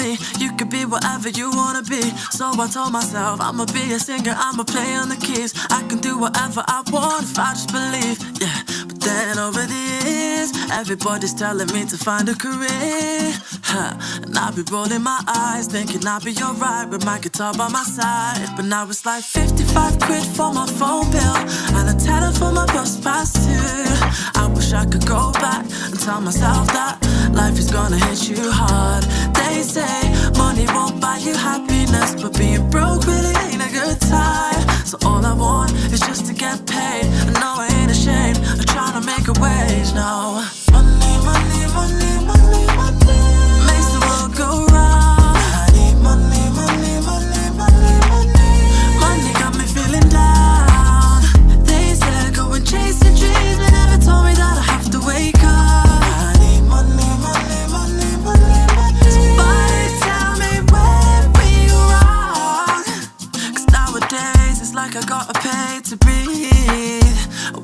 me you could be whatever you wanna be. So I told myself I'ma be a singer, I'ma play on the keys. I can do whatever I want if I just believe, yeah. But then over the years, everybody's telling me to find a career, and I'll be rolling my eyes, thinking I'll be alright with my guitar by my side. But now it's like 55 quid for my phone bill and a tenner for my bus pass too. I wish I could go back and tell myself that life is gonna hit you hard. They say money won't buy you happiness, but being broke really ain't a good time. So all I want is just to get paid, and no, I ain't ashamed of trying to make a wage, no. Money, money, money, money, money makes the world go round. I need money, money, money, money, money. Money got me feeling down. They said go and chase your dreams, but never told me that I have to wake up. I need money, money, money, money, money. Somebody tell me where we wrong, 'cause nowadays it's like I gotta pay to breathe.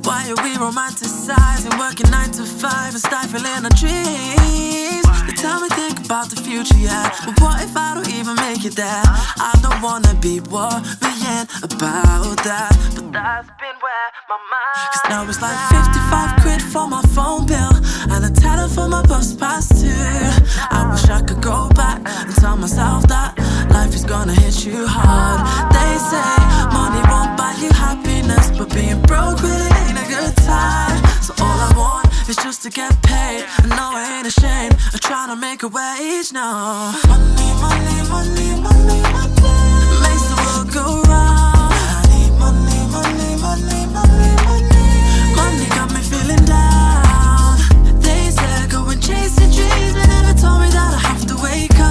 Why are we romanticizing working 9 to 5 and stifling our dreams? They tell me think about the future, yeah, but what if I don't even make it there? I don't wanna be worrying about that, but that's been where my mind. 'Cause now it's like 55 quid for my phone bill and a tenner for my bus pass too. I wish I could go back and tell myself that life is gonna hit you hard. They say money won't buy you happiness, but being broke really ain't a good time. So all I want is just to get paid, and no, I ain't ashamed of trying to make a wage, no. Money, money, money, money, money makes the world go round. I need money, money, money, money, money. Money got me feeling down. They said go and chase your dreams, but never told me that I have to wake up.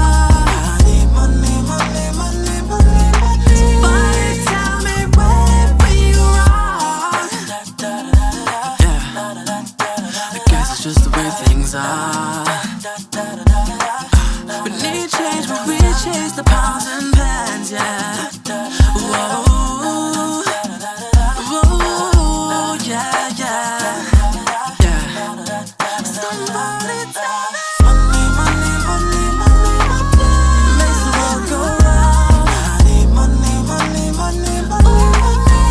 I need money, money, money, money, money. Somebody tell me where we wrong. Yeah, I guess it's just the way things are. We need change, but we chase the pounds and pence, yeah. Whoa, whoa, yeah, yeah, yeah. Somebody tell me money, money, money, money, money makes the world go round. I need money, money, money, money, money.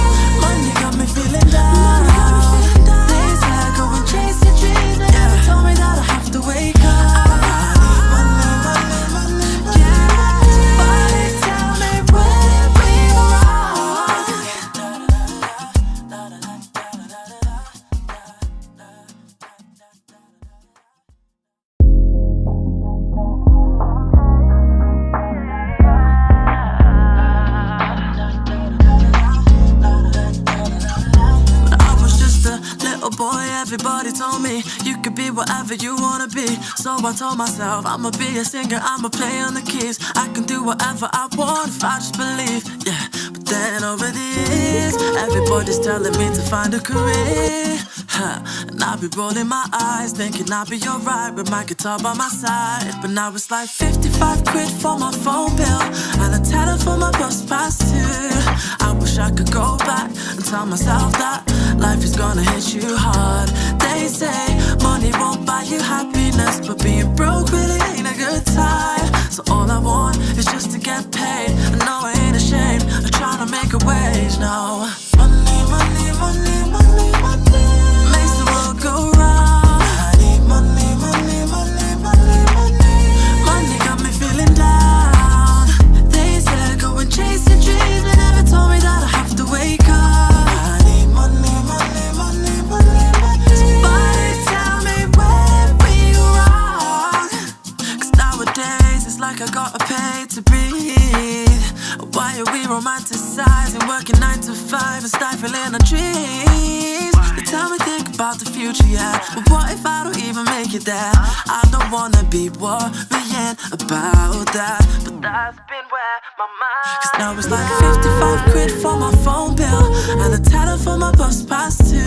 Money got me feeling down. They said go and chase your dreams, but never told me that I have to wake up. Everybody told me you could be whatever you wanna be. So I told myself I'ma be a singer, I'ma play on the keys. I can do whatever I want if I just believe, yeah. But then over the years, everybody's telling me to find a career, and I'll be rolling my eyes, thinking I'll be alright with my guitar by my side. But now it's like 55 quid for my phone bill and a tenner for my bus pass too. I wish I could go back and tell myself that life is gonna hit you hard. They say money won't buy you happiness, but being broke really ain't a good time. So all I want is just to get paid, and no, I ain't ashamed of trying to make a wage, no. Money, money, money, money, money makes the world go round. I need money, money, money, money, money. Money got me feeling down. They said go and chase your dreams, but never told me that I have to wake up. Like I gotta pay to breathe. Why are we romanticizing working 9 to 5 and stifling our dreams? They tell me think about the future, yeah, but what if I don't even make it there? I don't wanna be worrying about that, but that's been where my mind. 'Cause now it's like 55 quid for my phone bill and a tenner for my bus pass too.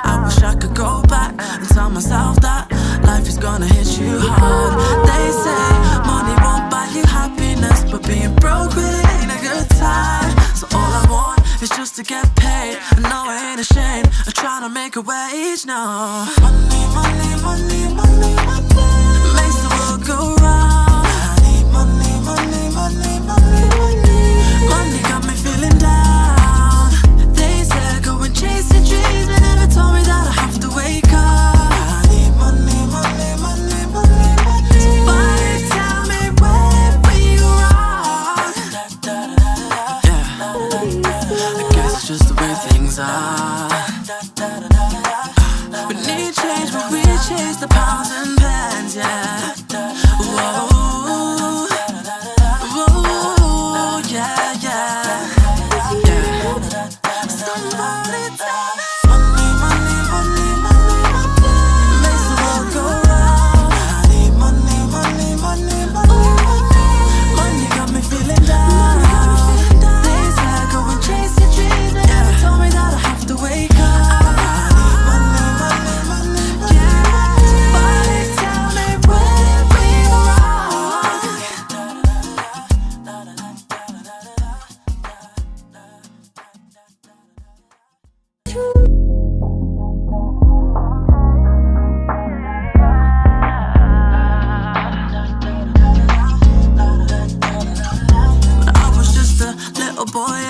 I wish I could go back and tell myself that life is gonna hit you hard. They say money won't buy you happiness, but being broke really ain't a good time. So all I want is just to get paid, and no, I ain't ashamed of trying to make a wage, no. Money, money, money, money, money makes the world go round. I need money.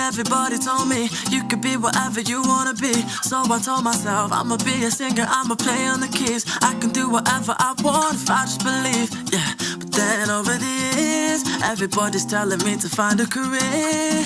everybody told me you could be whatever you wanna be. So I told myself I'ma be a singer, I'ma play on the keys. I can do whatever I want if I just believe, yeah. But then over the years, everybody's telling me to find a career,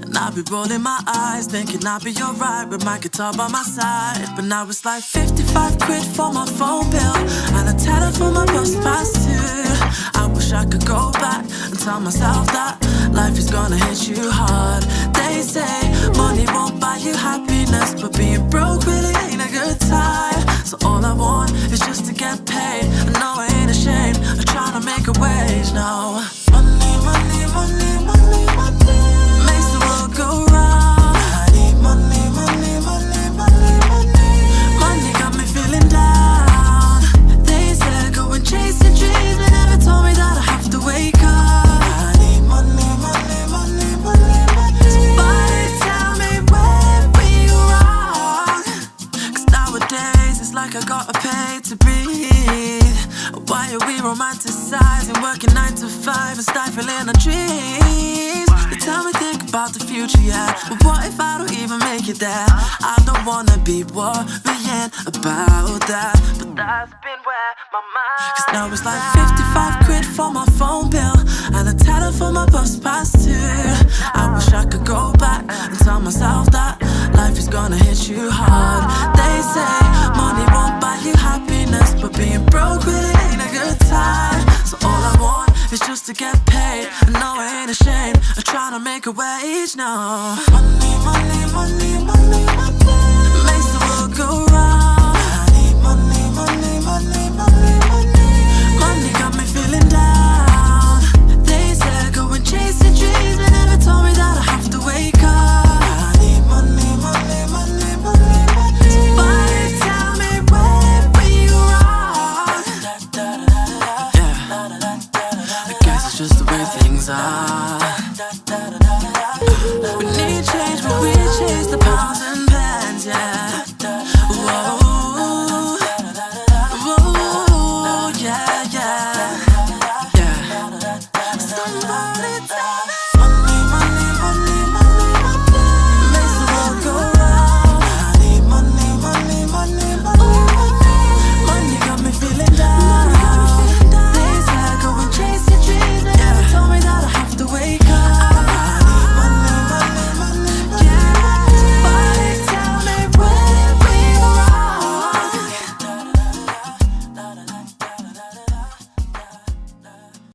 and I'll be rolling my eyes, thinking I'll be alright with my guitar by my side. But now it's like 55 quid for my phone bill and a tenner for my bus pass too. I wish I could go back and tell myself that life is gonna hit you hard. They say money won't buy you happiness, but being broke really ain't a good time. So all I want is just to get paid. I know I ain't ashamed of trying to make a wage, no. Money, money, money, money, money makes the world go round. I need money, money, money, money, money. Money got me feeling down. They said go and chase your dreams, but never told me that I have to wake up. I need money, money, money, money, money. Somebody tell me where we go wrong, 'cause nowadays it's like I gotta pay to breathe. Why are we romanticizing working 9 to 5 and stifling our dreams? They tell me think about the future, yeah, but what if I don't even make it there? I don't wanna be worrying about that, but that's been where my mind. 'Cause now it's like 55 quid for my phone bill and a tenner for my bus pass too. I wish I could go back and tell myself that life is gonna hit you hard. They say money won't buy you happiness, but being broke really ain't a good time. So all I want is just to get paid. I know I ain't ashamed of trying to make a wage, no. Money, money, money, money, money makes the world go round.